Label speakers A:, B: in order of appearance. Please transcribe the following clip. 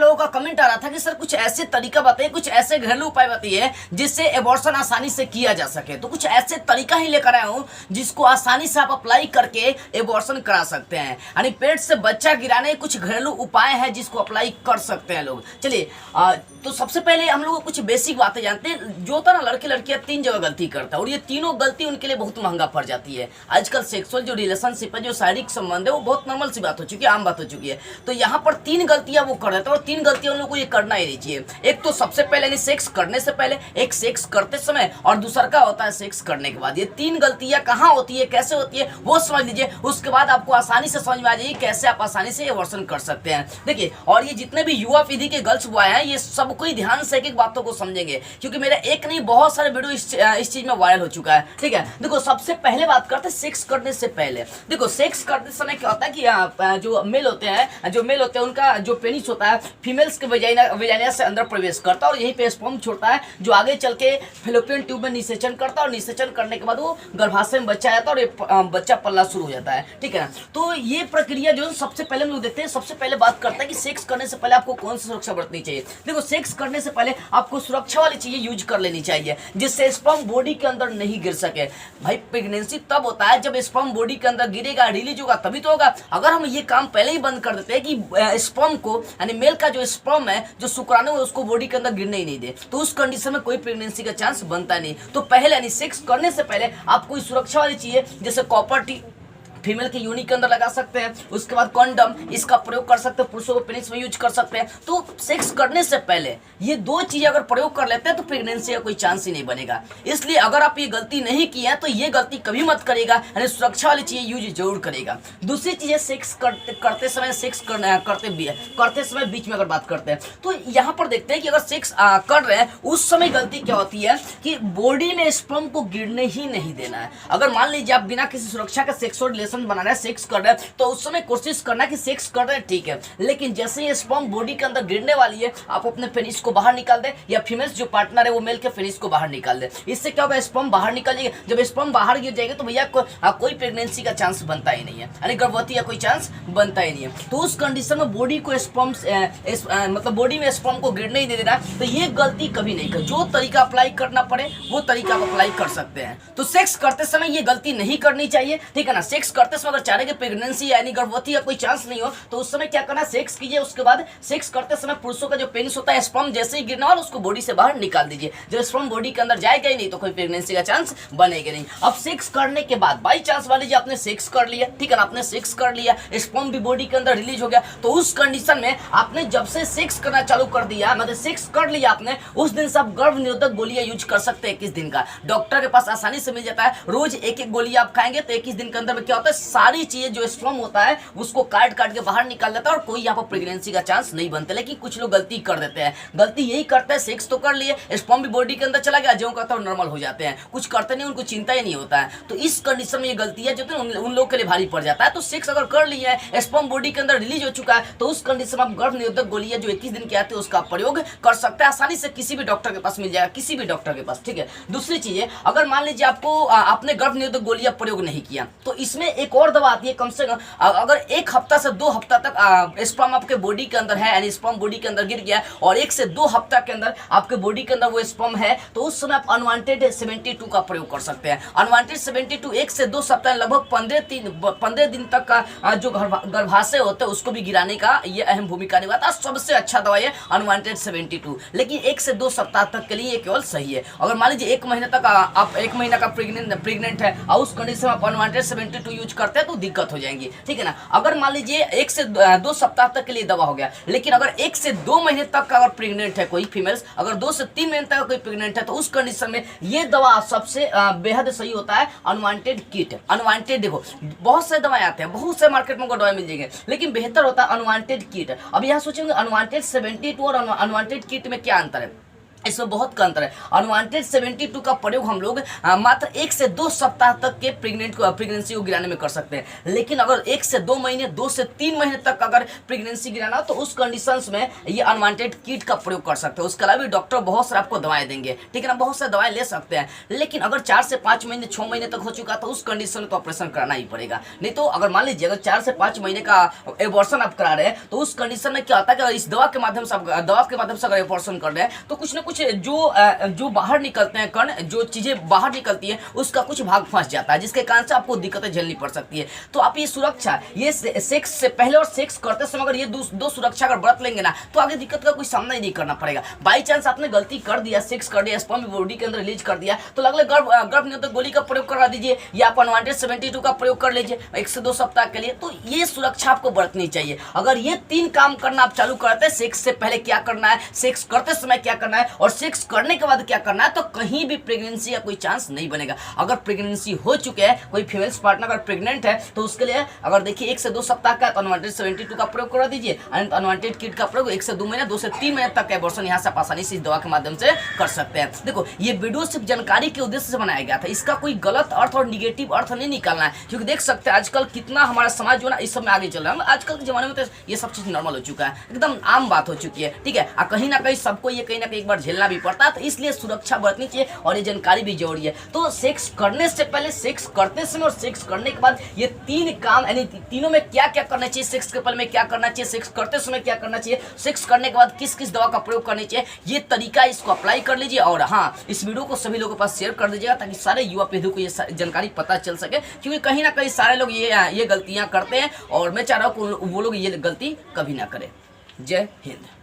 A: लोगों का कमेंट आ रहा था कि सर कुछ ऐसे तरीका बताइए, कुछ ऐसे घरेलू उपाय बताइए जिससे एबॉर्शन आसानी से किया जा सके। तो कुछ ऐसे तरीका ही लेकर आया हूं जिसको आसानी से आप अप्लाई करके एबॉर्शन करा सकते हैं, यानी पेट से बच्चा गिराने कुछ घरेलू उपाय है जिसको अप्लाई कर सकते हैं लोग। चलिए तो सबसे पहले हम लोग कुछ बेसिक बातें जानते हैं। जो होता है ना, लड़के लड़कियां 3 जगह गलती करता है और ये तीनों गलती उनके लिए बहुत महंगा पड़ जाती है। आजकल सेक्सुअल जो रिलेशनशिप है, जो शारीरिक संबंध है, वो बहुत नॉर्मल सी बात हो चुकी है, आम बात हो चुकी है। तो यहाँ पर 3 गलतियां वो कर देता है और 3 गलतियां उन लोगों को ये करना ही नहीं चाहिए। एक तो सबसे पहले यानी सेक्स करने से पहले, एक सेक्स करते समय और दूसरा का होता है सेक्स करने के बाद। ये 3 गलतियां कहाँ होती है, कैसे होती है, वो समझ लीजिए। उसके बाद आपको आसानी से समझ में आ जाएगी कैसे आप आसानी से एबॉर्शन कर सकते हैं। देखिए, और ये जितने भी युवा पीढ़ी के गर्ल्स बॉय हैं, ये सब कोई ध्यान से एक बातों को समझेंगे, क्योंकि मेरा एक नहीं बहुत सारे वीडियो इस चीज में वायरल हो चुका है। ठीक है, देखो सबसे पहले बात करते हैं सेक्स करने से पहले। देखो सेक्स करते समय क्या होता है कि जो मेल होते हैं उनका जो पेनिस होता है फीमेल्स के वेजाइना से अंदर प्रवेश करता है और यहीं पे स्पर्म छोड़ता है, जो आगे चल के फेलोपियन ट्यूब में निषेचन करता है और निषेचन करने के बाद वो गर्भाशय में बच्चा आता है और ये बच्चा पलना शुरू हो जाता है। ठीक है ना, तो ये प्रक्रिया जो सबसे पहले हम लोग देखते हैं। सबसे पहले बात करते हैं कि सेक्स करने से पहले आपको कौन सी सुरक्षा बरतनी चाहिए। देखो, सेक्स करने से पहले आपको सुरक्षा वाली चीजें यूज कर लेनी चाहिए जिससे स्पर्म बॉडी के अंदर नहीं गिर सके। भाई प्रेगनेंसी तब होता है जब स्पर्म बॉडी के अंदर गिरेगा, रिलीज होगा, तभी तो होगा। अगर हम ये काम पहले ही बंद कर देते हैं कि स्पर्म को यानी मेल का जो स्पर्म है, जो शुक्राणु है, उसको बॉडी के अंदर गिरने ही नहीं दे, तो उस कंडीशन में कोई प्रेगनेंसी का चांस बनता नहीं। तो पहले यानी सेक्स करने से पहले आप कोई सुरक्षा वाली चीजें जैसे कॉपर टी फीमेल के यूनिक के अंदर लगा सकते हैं, उसके बाद कॉन्डम इसका प्रयोग कर सकते हैं, पुरुषों को पेनिस में यूज कर सकते हैं। तो सेक्स करने से पहले ये 2 चीजें अगर प्रयोग कर लेते हैं तो प्रेगनेंसी का कोई चांस ही नहीं बनेगा। इसलिए अगर आप ये गलती नहीं की है तो ये गलती कभी मत करेगा, यानी सुरक्षा वाली चीजें यूज जरूर करेगा। दूसरी चीज है सेक्स करते समय करते समय बीच में अगर बात करते हैं तो यहाँ पर देखते हैं कि अगर सेक्स कर रहे हैं उस समय गलती क्या होती है कि बॉडी में स्पर्म को गिरने ही नहीं देना है। अगर मान लीजिए आप बिना किसी सुरक्षा का सेक्सुअल बना रहे हैं, सेक्स कर रहे हैं, तो उस समय कोशिश करना कि सेक्स कर रहे हैं ठीक है, लेकिन जैसे ये स्पर्म बॉडी के अंदर गिरने वाली है आप अपने पेनिस को बाहर निकाल दें, या फीमेल्स जो पार्टनर है वो मेल के पेनिस को बाहर निकाल दे। इससे क्या होगा, स्पर्म बाहर निकल जाएगा। जब स्पर्म बाहर गिर जाएगा तो भैया कोई प्रेगनेंसी का चांस बनता ही नहीं है, यानी गर्भवती का कोई चांस बनता ही नहीं है। तो उस कंडीशन में बॉडी को स्पर्म मतलब बॉडी में स्पर्म को गिरने ही दे देना, तो ये गलती कभी नहीं कर। जो तरीका अप्लाई करना पड़े वो तरीका आप अप्लाई कर सकते हैं। तो सेक्स करते समय ये गलती नहीं करनी चाहिए। ठीक है ना, सेक्स करते समय अगर चाह रहे कि प्रेगनेंसी यानी गर्भवती का कोई चांस नहीं हो तो उस समय क्या करना, सेक्स कीजिए। उसके बाद सेक्स करते समय पुरुषों का जो पेनिस होता है स्पर्म जैसे ही गिरने वाला उसको बॉडी से बाहर निकाल दीजिए। जब स्पर्म बॉडी के अंदर जाएगा ही नहीं तो कोई प्रेगनेंसी का चांस बनेगा नहीं। अब सेक्स करने के बाद बाई चांस मान लीजिए आपने सेक्स कर लिया, ठीक है ना, आपने सेक्स कर लिया, स्पर्म भी बॉडी के अंदर रिलीज हो गया, तो उस कंडीशन में आपने जब से सेक्स करना चालू कर दिया, मतलब सेक्स कर लिया आपने, उस दिन से आप गर्भ निरोधक गोलियां यूज कर सकते हैं 21 दिन का। डॉक्टर के पास आसानी से मिल जाता है, रोज एक एक गोली आप खाएंगे तो 21 दिन के अंदर में क्या होता है, सारी चीजें जो स्पर्म होता है उसको काट के बाहर निकाल देता है और कोई यहाँ पर प्रेगनेंसी का चांस नहीं बनता। लेकिन कुछ लोग गलती कर देते हैं, गलती यही करते हैं, सेक्स तो कर लिए, स्पर्म भी बॉडी के अंदर चला गया, जो कहता है नॉर्मल हो जाते हैं, कुछ करते नहीं, उनको चिंता ही नहीं होता है। तो इस कंडीशन में ये गलती है जो उन लोगों के लिए भारी पड़ जाता है। तो सेक्स अगर कर लिया है, स्पर्म बॉडी के अंदर रिलीज हो चुका है, तो उस कंडीशन में आप गर्भ निरोधक गोलियां जो 21 दिन की आती है उसका प्रयोग कर सकते हैं। आसानी से किसी भी डॉक्टर के पास मिल जाएगा, किसी भी डॉक्टर के पास। ठीक है, दूसरी चीज है, अगर मान लीजिए आपने गर्भ निरोधक गोलियां प्रयोग नहीं किया तो इसमें एक और दवा आती है, कम से कम अगर 1 हफ्ता से 2 हफ्ता तक स्पर्म आपके बॉडी के अंदर है, यानी स्पर्म बॉडी के अंदर गिर गया और 1 से 2 हफ्ता के अंदर आपके बॉडी के अंदर वो स्पर्म है, तो उस समय आप अनवांटेड 72 का प्रयोग कर सकते हैं। अनवांटेड 72 1 से 2 सप्ताह लगभग 15 दिन तक का जो गर्भाशय होता है उसको भी गिराने का ये अहम भूमिका निभाता है। सबसे अच्छा दवा है अनवांटेड 72, लेकिन 1 से 2 सप्ताह तक के लिए ये केवल सही है। अगर मान लीजिए 1 महीने तक आप 1 महीना का प्रेग्नेंट है और उस कंडीशन में आप अनवांटेड 72 यूज करते हैं तो दिक्कत हो जाएंगी। ठीक है ना, अगर मान लीजिए 1 से 2 सप्ताह तक के लिए दवा हो गया, लेकिन अगर 1 से 2 महीने तक का अगर प्रेग्नेंट है कोई फीमेल्स, अगर 2 से 3 महीने तक कोई प्रेग्नेंट है, तो उस कंडीशन में ये दवा सबसे बेहद सही होता है अनवांटेड किट। अनवांटेड देखो बहुत से दवाएं आते हैं, बहुत से मार्केट में दवाएं मिल जाएंगे, लेकिन बेहतर होता है अनवांटेड किट। अब यहाँ सोचेंगे अनवांटेड 72 और अनवांटेड किट में क्या अंतर है। इसमें बहुत का अंतर है। अनवांटेड 72 का प्रयोग हम लोग मात्र 1 से 2 सप्ताह तक के प्रेगनेंसी को गिराने में कर सकते हैं। लेकिन अगर 1 से 2 महीने 2 से 3 महीने तक अगर प्रेगनेंसी गिराना हो तो उस कंडीशंस में ये अनवांटेड किट का प्रयोग कर सकते हैं। उसके अलावा भी डॉक्टर बहुत सारे आपको दवाएं देंगे, ठीक है ना, बहुत सारी दवाएं ले सकते हैं। लेकिन अगर 4 से 5 महीने 6 महीने तक हो चुका तो उस कंडीशन में तो ऑपरेशन कराना ही पड़ेगा। नहीं तो अगर मान लीजिए अगर 4 से 5 महीने का एबॉर्शन आप करा रहे हैं तो उस कंडीशन में क्या होता है कि इस दवा के माध्यम से अगर एबॉर्शन कर रहे हैं तो कुछ ना कुछ जो बाहर निकलते हैं कण, जो चीजें बाहर निकलती है उसका कुछ भाग फंस जाता है, जिसके कारण से आपको दिक्कतें झेलनी पड़ सकती है। तो आप ये सुरक्षा, ये सेक्स से पहले और सेक्स करते समय अगर ये दो सुरक्षा अगर बरत लेंगे ना तो आगे दिक्कत का कोई सामना ही नहीं करना पड़ेगा। बाई चांस आपने गलती कर दिया, सेक्स कर दिया, स्पर्म बॉडी के अंदर रिलीज कर दिया तो लगले गर्भ निरोधक गोली का प्रयोग करा दीजिए या आप अनवांटेड 72 का प्रयोग कर लीजिए 1 से 2 सप्ताह के लिए। तो ये सुरक्षा आपको बरतनी चाहिए। अगर ये 3 काम करना आप चालू करते हैं, सेक्स से पहले क्या करना है, सेक्स करते समय क्या करना है और सेक्स करने के बाद क्या करना है, तो कहीं भी प्रेगनेंसी का कोई चांस नहीं बनेगा। अगर प्रेगनेंसी हो चुके हैं, कोई फीमेल्स पार्टनर अगर प्रेग्नेंट है तो उसके लिए अगर देखिए 1 से 2 सप्ताह का तो अनवांटेड 72 का प्रयोग करा दीजिए। अनवांटेड किट का प्रयोग 1 से 2 महीने 2 से 3 महीने तक एबॉर्शन यहाँ से आसानी से इस दवा के माध्यम से कर सकते हैं। देखो ये वीडियो सिर्फ जानकारी के उद्देश्य से बनाया गया था, इसका कोई गलत अर्थ और निगेटिव अर्थ नहीं निकालना है, क्योंकि देख सकते हैं आजकल कितना हमारा समाज जो ना इस सब में आगे चल रहा है। आजकल के जमाने में तो ये सब चीज नॉर्मल हो चुका है, एकदम आम बात हो चुकी है, ठीक है। कहीं ना कहीं सबको ये कहीं ना कहीं एक बार झेलना भी पड़ता है, तो इसलिए सुरक्षा बरतनी चाहिए और ये जानकारी भी जरूरी है। तो सेक्स करने से पहले, सेक्स करते समय और सेक्स करने के बाद ये 3 काम, यानी तीनों में क्या क्या करना चाहिए, सेक्स के पहले में क्या करना चाहिए, सेक्स करते समय क्या करना चाहिए, सेक्स करने के बाद किस किस दवा का प्रयोग करना चाहिए, ये तरीका इसको अप्लाई कर लीजिए। और हाँ, इस वीडियो को सभी लोगों के पास शेयर कर दीजिएगा ताकि सारे युवा पीढ़ी को ये जानकारी पता चल सके, क्योंकि कहीं ना कहीं सारे लोग ये गलतियां करते हैं और मैं चाह रहा हूँ कि वो लोग ये गलती कभी ना करें। जय हिंद।